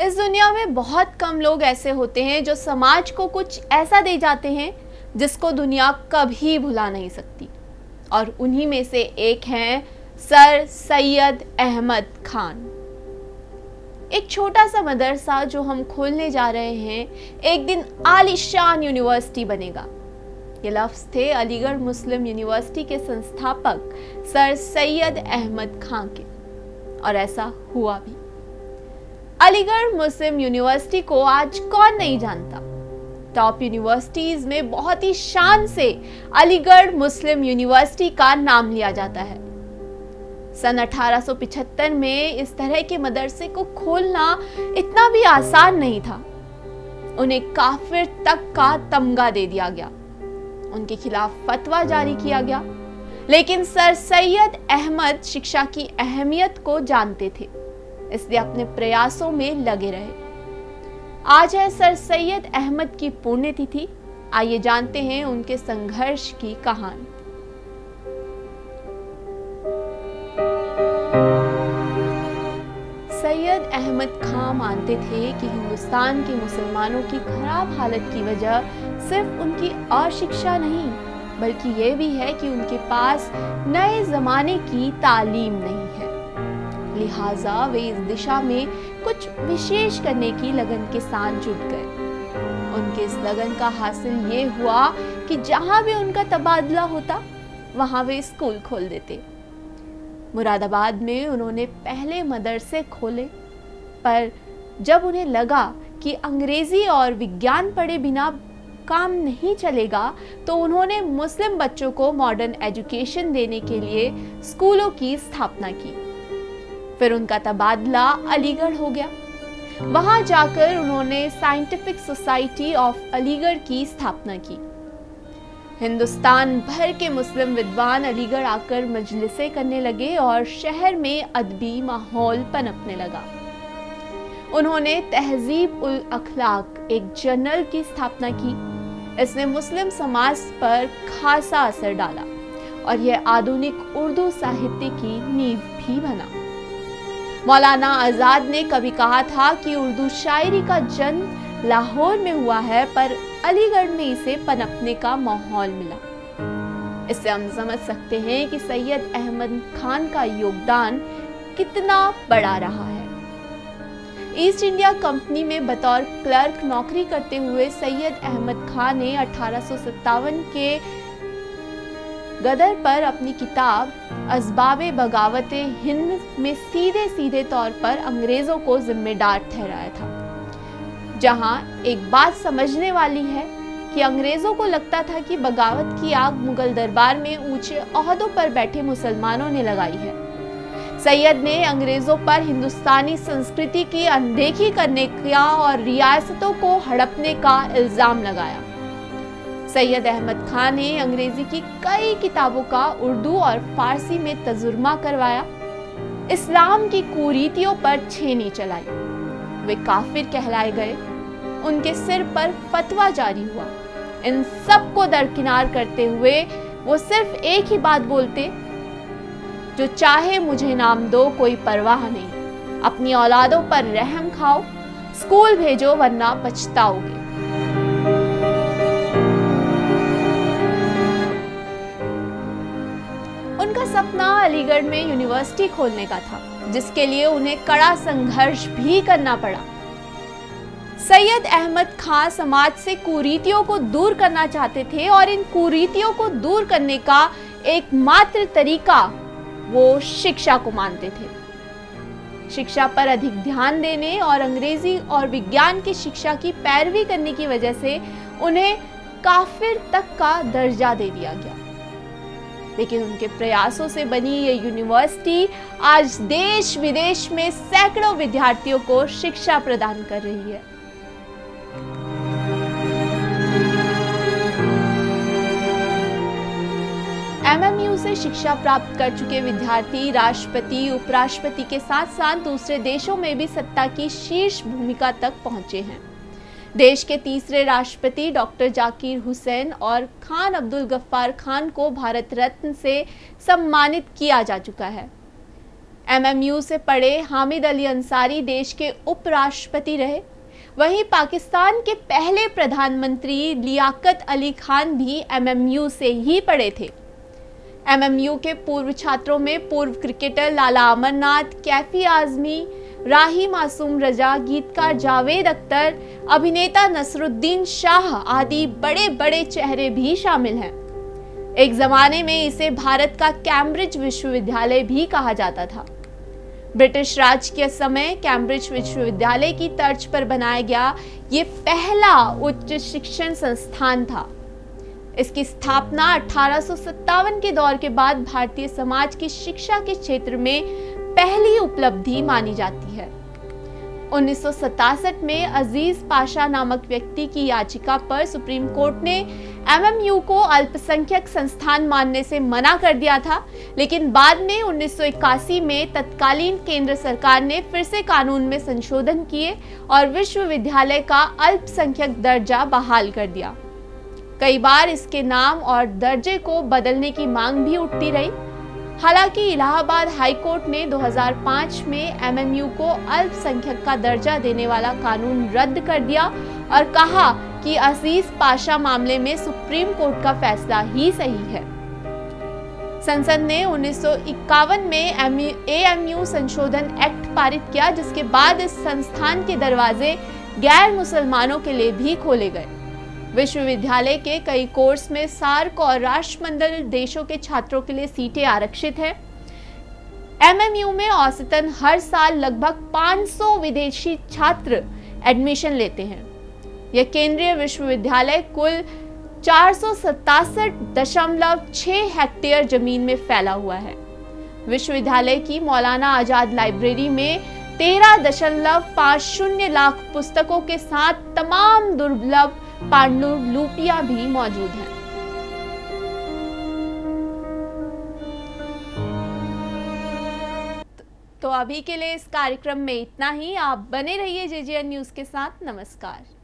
इस दुनिया में बहुत कम लोग ऐसे होते हैं जो समाज को कुछ ऐसा दे जाते हैं जिसको दुनिया कभी भुला नहीं सकती, और उन्हीं में से एक हैं सर सैयद अहमद खान। एक छोटा सा मदरसा जो हम खोलने जा रहे हैं एक दिन आलीशान यूनिवर्सिटी बनेगा। ये लफ्ज़ थे अलीगढ़ मुस्लिम यूनिवर्सिटी के संस्थापक सर सैयद अहमद खान के, और ऐसा हुआ भी। अलीगढ़ मुस्लिम यूनिवर्सिटी को आज कौन नहीं जानता। टॉप यूनिवर्सिटीज में बहुत ही शान से अलीगढ़ मुस्लिम यूनिवर्सिटी का नाम लिया जाता है। सन 1875 में इस तरह के मदरसे को खोलना इतना भी आसान नहीं था। उन्हें काफिर तक का तमगा दे दिया गया, उनके खिलाफ फतवा जारी किया गया, लेकिन सर सैयद अहमद शिक्षा की अहमियत को जानते थे, इसलिए अपने प्रयासों में लगे रहे। आज है सर सैयद अहमद की पुण्यतिथि। आइए जानते हैं उनके संघर्ष की कहानी। सैयद अहमद खान मानते थे कि हिंदुस्तान के मुसलमानों की खराब हालत की वजह सिर्फ उनकी अशिक्षा नहीं, बल्कि ये भी है कि उनके पास नए जमाने की तालीम नहीं है। लिहाजा वे इस दिशा में कुछ विशेष करने की लगन के साथ जुट गए। उनके इस लगन का हासिल ये हुआ कि जहां भी उनका तबादला होता वहां वे स्कूल खोल देते। मुरादाबाद में उन्होंने पहले मदरसे खोले, पर जब उन्हें लगा कि अंग्रेजी और विज्ञान पढ़े बिना काम नहीं चलेगा, तो उन्होंने मुस्लिम बच्चों को मॉडर्न एजुकेशन देने के लिए स्कूलों की स्थापना की। फिर उनका तबादला अलीगढ़ हो गया। वहां जाकर उन्होंने साइंटिफिक सोसाइटी ऑफ अलीगढ़ की स्थापना की। हिंदुस्तान भर के मुस्लिम विद्वान अलीगढ़ आकर मजलिसें करने लगे और शहर में अदबी माहौल पनपने लगा। उन्होंने तहजीब उल अखलाक एक जर्नल की स्थापना की। इसने मुस्लिम समाज पर खासा असर डाला और यह आधुनिक उर्दू साहित्य की नींव भी बना। मौलाना आजाद ने कभी कहा था कि उर्दू शायरी का जन्म लाहौर में हुआ है, पर अलीगढ़ में इसे पनपने का माहौल मिला। इससे हम समझ सकते हैं कि सैयद अहमद खान का योगदान कितना बड़ा रहा है। ईस्ट इंडिया कंपनी में बतौर क्लर्क नौकरी करते हुए सैयद अहमद खान ने 1857 के गदर पर अपनी किताब असबाबे बगावते हिंद में सीधे तौर पर अंग्रेजों को जिम्मेदार ठहराया था। जहां एक बात समझने वाली है कि अंग्रेजों को लगता था कि बगावत की आग मुगल दरबार में ऊंचे ओहदों पर बैठे मुसलमानों ने लगाई है। सैयद ने अंग्रेजों पर हिंदुस्तानी संस्कृति की अनदेखी करने का और रियासतों को हड़पने का इल्जाम लगाया। सैयद अहमद खान ने अंग्रेजी की कई किताबों का उर्दू और फारसी में तर्जुमा करवाया। इस्लाम की कुरीतियों पर छेनी चलाई। वे काफिर कहलाए गए। उनके सिर पर फतवा जारी हुआ। इन सब को दरकिनार करते हुए वो सिर्फ एक ही बात बोलते, जो चाहे मुझे नाम दो, कोई परवाह नहीं, अपनी औलादों पर रहम खाओ, स्कूल भेजो वरना पछताओगे। उनका सपना अलीगढ़ में यूनिवर्सिटी खोलने का था, जिसके लिए उन्हें कड़ा संघर्ष भी करना पड़ा। सैयद अहमद खान समाज से कुरीतियों को दूर करना चाहते थे और इन कुरीतियों को दूर करने का एकमात्र तरीका वो शिक्षा को मानते थे। शिक्षा पर अधिक ध्यान देने और अंग्रेजी और विज्ञान की शिक्षा की पैरवी करने की वजह से उन्हें काफिर तक का दर्जा दे दिया गया। लेकिन उनके प्रयासों से बनी ये यूनिवर्सिटी आज देश विदेश में सैकड़ों विद्यार्थियों को शिक्षा प्रदान कर रही है। एमएमयू से शिक्षा प्राप्त कर चुके विद्यार्थी राष्ट्रपति, उपराष्ट्रपति के साथ साथ दूसरे देशों में भी सत्ता की शीर्ष भूमिका तक पहुंचे हैं। देश के तीसरे राष्ट्रपति डॉक्टर जाकिर हुसैन और खान अब्दुल गफ्फार खान को भारत रत्न से सम्मानित किया जा चुका है। एमएमयू से पढ़े हामिद अली अंसारी देश के उपराष्ट्रपति रहे। वहीं पाकिस्तान के पहले प्रधानमंत्री लियाकत अली खान भी एमएमयू से ही पढ़े थे। एमएमयू के पूर्व छात्रों में पूर्व क्रिकेटर लाला अमरनाथ, कैफी आजमी, राही मासूम रजा, गीतकार जावेद अख्तर, अभिनेता नसरुद्दीन शाह आदि बड़े बड़े चेहरे भी शामिल हैं। एक जमाने में इसे भारत का कैम्ब्रिज विश्वविद्यालय भी कहा जाता था। ब्रिटिश राज के समय कैम्ब्रिज विश्वविद्यालय की तर्ज पर बनाया गया ये पहला उच्च शिक्षण संस्थान था। इसकी स्थापना 1857 के दौर के बाद भारतीय समाज की शिक्षा के क्षेत्र में पहली उपलब्धि मानी जाती है। 1967 में अजीज पाशा नामक व्यक्ति की याचिका पर सुप्रीम कोर्ट ने एमएमयू को अल्पसंख्यक संस्थान मानने से मना कर दिया था, लेकिन बाद में 1981 में तत्कालीन केंद्र सरकार ने फिर से कानून में संशोधन किए और विश्वविद्यालय का अल्पसंख्यक दर्जा बहाल कर दिया। कई बार इसके नाम और दर्जे को बदलने की मांग भी उठती रही। हालांकि इलाहाबाद हाई कोर्ट ने 2005 में एमएमयू को अल्पसंख्यक का दर्जा देने वाला कानून रद्द कर दिया और कहा कि अजीज पाशा मामले में सुप्रीम कोर्ट का फैसला ही सही है। संसद ने 1951 में एएमयू संशोधन एक्ट पारित किया, जिसके बाद इस संस्थान के दरवाजे गैर मुसलमानों के लिए भी खोले गए। विश्वविद्यालय के कई कोर्स में सार्क और राष्ट्रमंडल देशों के छात्रों के लिए सीटें आरक्षित हैं। एमएमयू में औसतन हर साल लगभग 500 विदेशी छात्र एडमिशन लेते हैं। यह केंद्रीय विश्वविद्यालय कुल 467.6 हेक्टेयर जमीन में फैला हुआ है। विश्वविद्यालय की मौलाना आजाद लाइब्रेरी में 13.50 लाख पुस्तकों के साथ तमाम दुर्लभ पांडुलिपियां भी मौजूद हैं। तो अभी के लिए इस कार्यक्रम में इतना ही। आप बने रहिए जेजेएन न्यूज के साथ। नमस्कार।